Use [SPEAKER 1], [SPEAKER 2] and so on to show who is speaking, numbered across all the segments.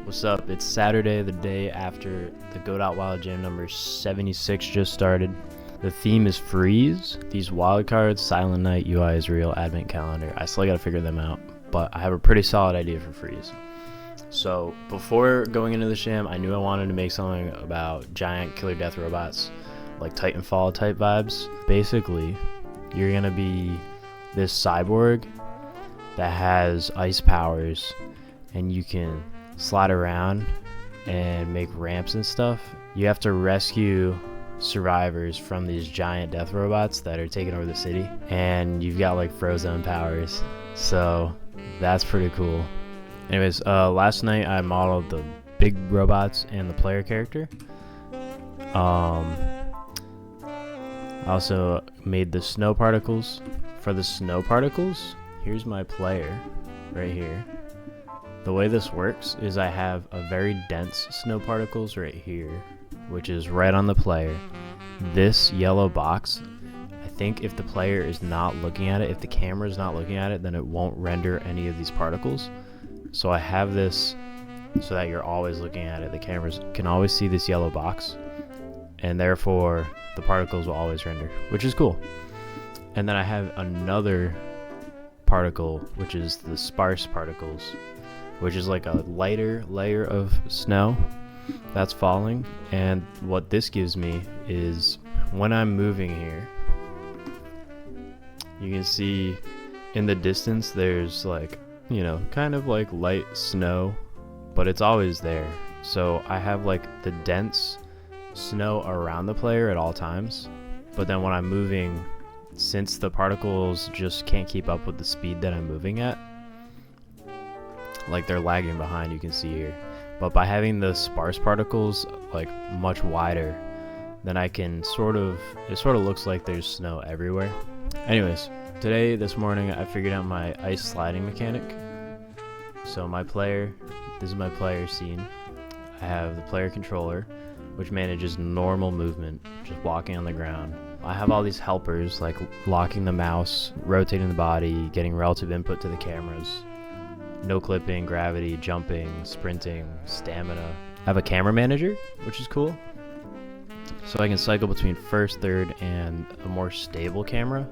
[SPEAKER 1] What's up? It's Saturday, the day after the Godot Wild Jam number 76 just started. The theme is freeze. These wildcards, Silent Night, UI is real, Advent Calendar. I still gotta figure them out, but I have a pretty solid idea for freeze. So before going into the jam, I knew I wanted to make something about giant killer death robots, like Titanfall type vibes. Basically, you're gonna be this cyborg that has ice powers, and you can slide around and make ramps and stuff. You have to rescue survivors from these giant death robots that are taking over the city, and you've got like frozone powers, so that's pretty cool. Anyways, last night I modeled the big robots and the player character. I also made the snow particles. For the snow particles, here's my player right here. The way this works is I have a very dense snow particles right here, which is right on the player. This yellow box, I think if the player is not looking at it, if the camera is not looking at it, then it won't render any of these particles. So I have this so that you're always looking at it. The cameras can always see this yellow box, and therefore the particles will always render, which is cool. And then I have another particle, which is the sparse particles, which is like a lighter layer of snow that's falling. And what this gives me is when I'm moving here, you can see in the distance there's like, you know, kind of like light snow, but it's always there. So I have like the dense snow around the player at all times, but then when I'm moving, since the particles just can't keep up with the speed that I'm moving at, like they're lagging behind, you can see here. But by having the sparse particles like much wider, then I can it sort of looks like there's snow everywhere. Anyways, this morning I figured out my ice sliding mechanic. So my player, this is my player scene. I have the player controller, which manages normal movement, just walking on the ground. I have all these helpers like locking the mouse, rotating the body, getting relative input to the cameras, no clipping, gravity, jumping, sprinting, stamina. I have a camera manager, which is cool. So I can cycle between first, third, and a more stable camera.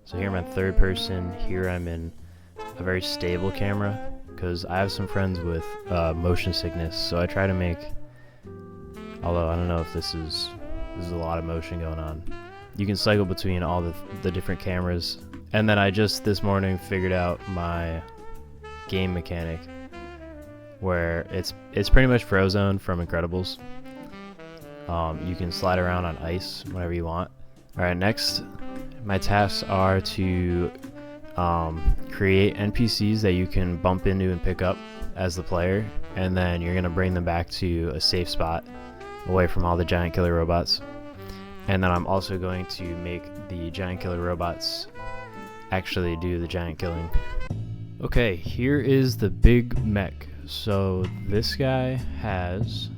[SPEAKER 1] So here I'm in third person, here I'm in a very stable camera, because I have some friends with motion sickness, so I try to make, although I don't know if this is a lot of motion going on. You can cycle between all the different cameras. And then I just this morning figured out my game mechanic, where it's pretty much Frozone from Incredibles. You can slide around on ice whenever you want. Alright, next my tasks are to create NPCs that you can bump into and pick up as the player, and then you're gonna bring them back to a safe spot away from all the giant killer robots. And then I'm also going to make the giant killer robots actually do the giant killing. Okay, here is the big mech. So this guy has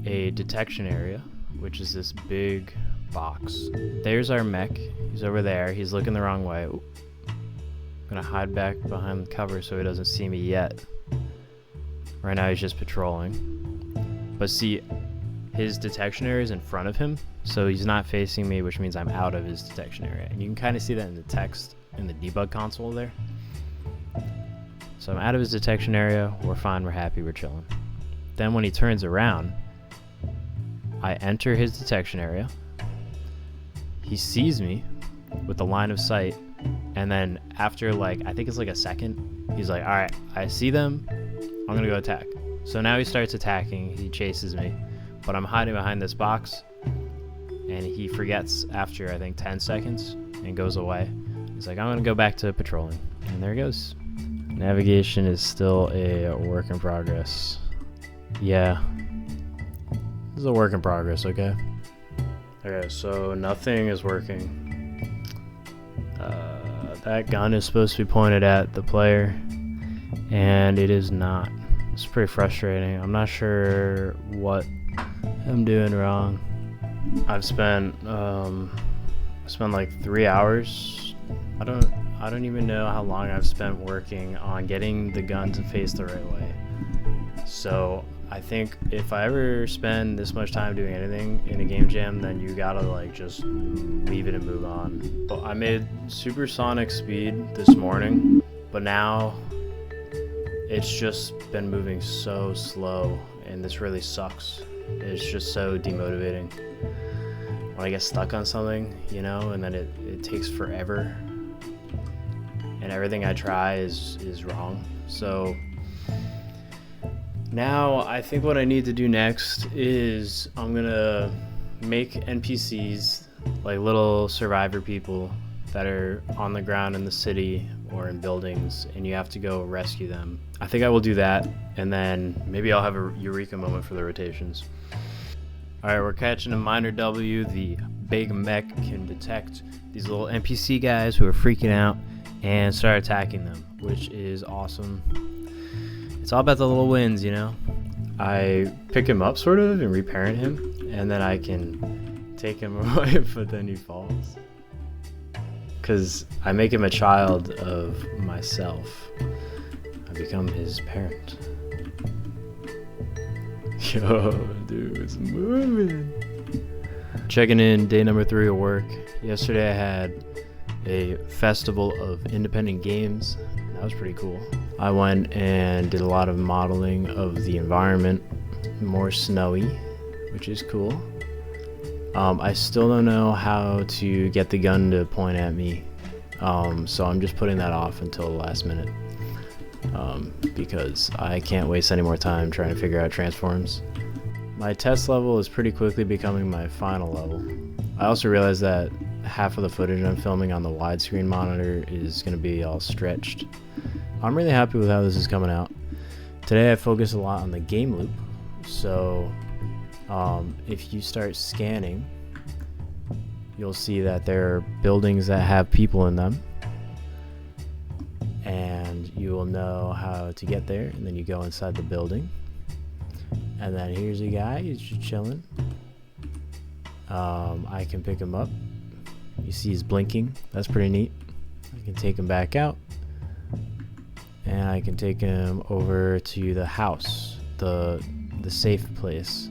[SPEAKER 1] a detection area, which is this big box. There's our mech. He's over there. He's looking the wrong way. Ooh. I'm gonna hide back behind the cover so he doesn't see me yet. Right now he's just patrolling. But see, his detection area is in front of him, so he's not facing me, which means I'm out of his detection area. And you can kind of see that in the text in the debug console there. So I'm out of his detection area, we're fine, we're happy, we're chilling. Then when he turns around, I enter his detection area. He sees me with the line of sight, and then after like, I think it's like a second, he's like, alright, I see them, I'm gonna go attack. So now he starts attacking, he chases me, but I'm hiding behind this box, and he forgets after I think 10 seconds and goes away. He's like, I'm gonna go back to patrolling, and there he goes. Navigation is still a work in progress. Yeah, this is a work in progress, okay? Okay, so nothing is working. That gun is supposed to be pointed at the player, and it is not. It's pretty frustrating. I'm not sure what I'm doing wrong. I've spent like 3 hours. I don't even know how long I've spent working on getting the gun to face the right way. So I think if I ever spend this much time doing anything in a game jam, then you gotta like just leave it and move on. But I made supersonic speed this morning, but now it's just been moving so slow, and this really sucks. It's just so demotivating when I get stuck on something, you know, and then it takes forever, and everything I try is wrong. So now I think what I need to do next is I'm gonna make NPCs, like little survivor people that are on the ground in the city or in buildings, and you have to go rescue them. I think I will do that, and then maybe I'll have a eureka moment for the rotations. Alright, we're catching a minor W. The big mech can detect these little NPC guys who are freaking out and start attacking them, which is awesome. It's all about the little wins, you know? I pick him up sort of and reparent him, and then I can take him away, but then he falls. Because I make him a child of myself. I become his parent. Yo, dude, it's moving. Checking in day number 3 of work. Yesterday I had a festival of independent games. That was pretty cool. I went and did a lot of modeling of the environment, more snowy, which is cool. I still don't know how to get the gun to point at me, so I'm just putting that off until the last minute, because I can't waste any more time trying to figure out transforms. My test level is pretty quickly becoming my final level. I also realized that half of the footage I'm filming on the widescreen monitor is going to be all stretched. I'm really happy with how this is coming out. Today I focus a lot on the game loop, so if you start scanning, you'll see that there are buildings that have people in them, and you will know how to get there, and then you go inside the building, and then here's a guy, he's just chilling. I can pick him up. You see he's blinking, that's pretty neat. I can take him back out, and I can take him over to the house, the safe place,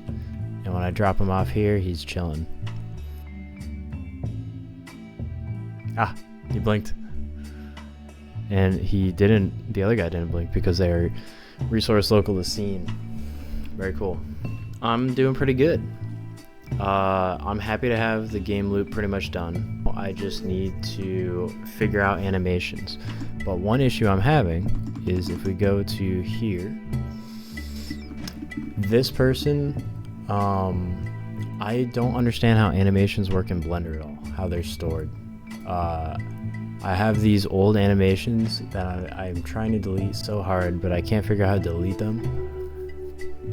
[SPEAKER 1] and when I drop him off here, he's chilling. Ah, he blinked. And the other guy didn't blink because they're resource local to scene. Very cool. I'm doing pretty good. I'm happy to have the game loop pretty much done. I just need to figure out animations. But one issue I'm having is if we go to here, this person, I don't understand how animations work in Blender at all, how they're stored. I have these old animations that I'm trying to delete so hard, but I can't figure out how to delete them.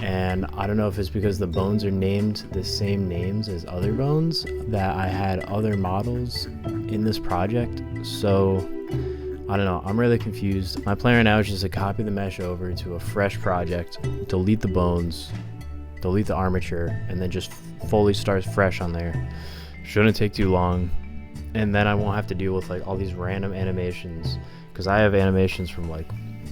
[SPEAKER 1] And I don't know if it's because the bones are named the same names as other bones, that I had other models in this project. So I don't know, I'm really confused. My plan right now is just to copy the mesh over to a fresh project, delete the bones, delete the armature, and then just fully start fresh on there. Shouldn't take too long. And then I won't have to deal with like all these random animations, because I have animations from like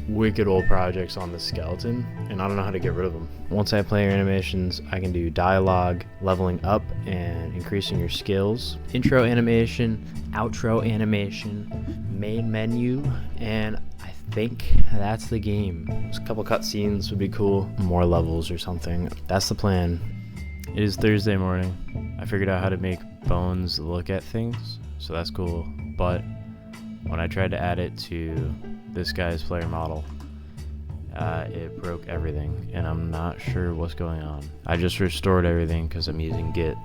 [SPEAKER 1] wicked old projects on the skeleton, and I don't know how to get rid of them. Once I have player animations, I can do dialogue, leveling up and increasing your skills, intro animation, outro animation, main menu, and I think that's the game. Just a couple cutscenes would be cool, more levels or something. That's the plan. It is Thursday morning. I figured out how to make bones look at things, so that's cool. But when I tried to add it to this guy's player model, it broke everything, and I'm not sure what's going on. I just restored everything because I'm using Git.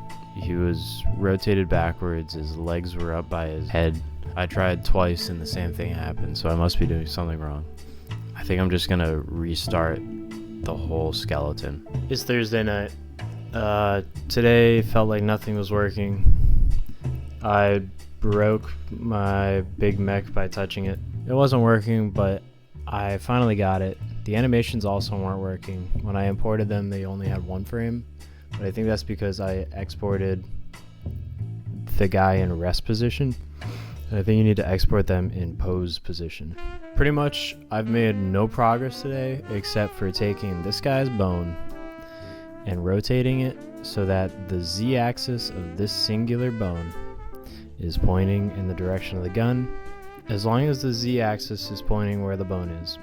[SPEAKER 1] He was rotated backwards, his legs were up by his head. I tried twice and the same thing happened, so I must be doing something wrong. I think I'm just gonna restart the whole skeleton. It's Thursday night. Today felt like nothing was working. I broke my big mech by touching it. It wasn't working, but I finally got it. The animations also weren't working. When I imported them, they only had one frame, but I think that's because I exported the guy in rest position, I think you need to export them in pose position. Pretty much, I've made no progress today except for taking this guy's bone and rotating it so that the z-axis of this singular bone is pointing in the direction of the gun, as long as the z-axis is pointing where the bone is.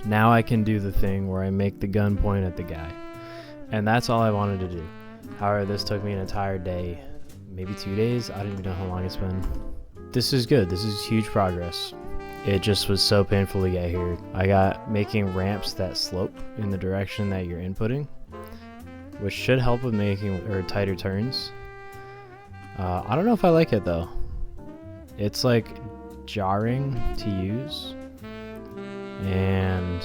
[SPEAKER 1] Now I can do the thing where I make the gun point at the guy. And that's all I wanted to do. However, this took me an entire day, maybe 2 days. I don't even know how long it's been. This is good. This is huge progress. It just was so painful to get here. I got making ramps that slope in the direction that you're inputting, which should help with making tighter turns. I don't know if I like it though. It's like jarring to use, and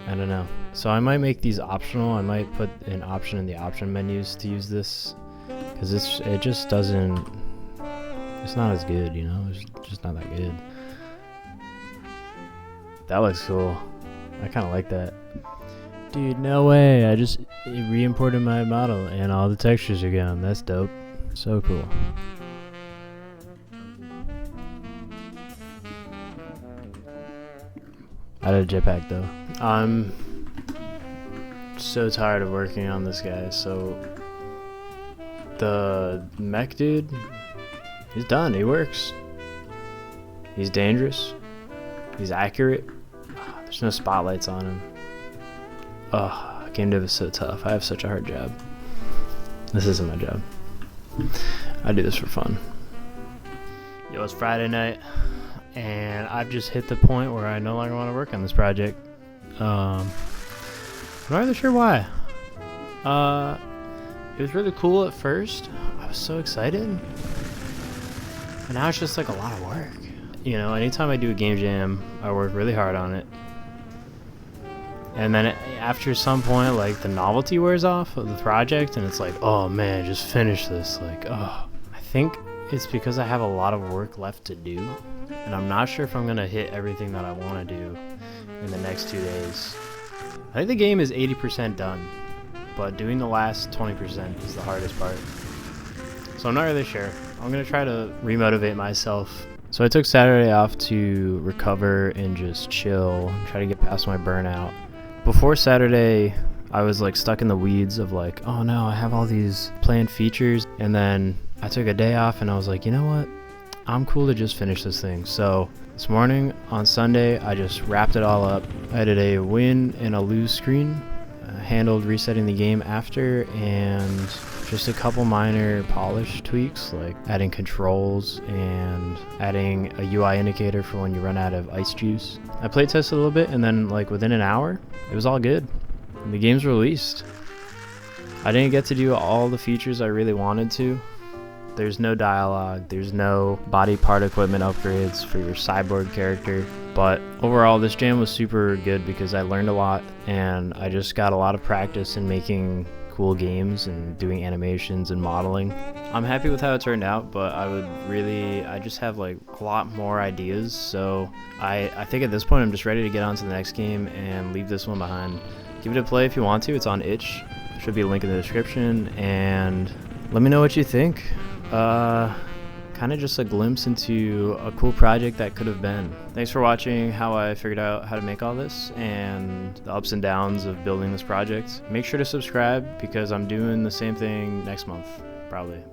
[SPEAKER 1] I don't know. So I might make these optional. I might put an option in the option menus to use this, because it just doesn't. It's not as good, you know. It's just not that good. That looks cool. I kind of like that. Dude, no way. I just re-imported my model and all the textures are gone. That's dope. So cool. I did a jetpack though. I'm so tired of working on this guy. So the mech dude, he's done. He works. He's dangerous. He's accurate. There's no spotlights on him. Oh, game dev is so tough. I have such a hard job. This isn't my job. I do this for fun. Yo, it's Friday night, and I've just hit the point where I no longer want to work on this project. I'm not really sure why. It was really cool at first. I was so excited. And now it's just like a lot of work. You know, anytime I do a game jam, I work really hard on it. And then after some point, like, the novelty wears off of the project, and it's like, oh man, just finish this. Like, oh. I think it's because I have a lot of work left to do, and I'm not sure if I'm gonna hit everything that I want to do in the next 2 days. I think the game is 80% done, but doing the last 20% is the hardest part. So I'm not really sure. I'm gonna try to remotivate myself. So I took Saturday off to recover and just chill, try to get past my burnout. Before Saturday, I was like stuck in the weeds of like, oh no, I have all these planned features. And then I took a day off and I was like, you know what? I'm cool to just finish this thing. So this morning on Sunday, I just wrapped it all up. I did a win and a lose screen, handled resetting the game after, and just a couple minor polish tweaks like adding controls and adding a UI indicator for when you run out of ice juice. I played tested a little bit, and then like within an hour, it was all good. And the game's released. I didn't get to do all the features I really wanted to. There's no dialogue, there's no body part equipment upgrades for your cyborg character. But overall, this jam was super good because I learned a lot, and I just got a lot of practice in making cool games and doing animations and modeling. I'm happy with how it turned out, but I just have like a lot more ideas. So I think at this point I'm just ready to get on to the next game and leave this one behind. Give it a play if you want to. It's on itch. There should be a link in the description, and let me know what you think. Kind of just a glimpse into a cool project that could have been. Thanks for watching how I figured out how to make all this and the ups and downs of building this project. Make sure to subscribe because I'm doing the same thing next month, probably.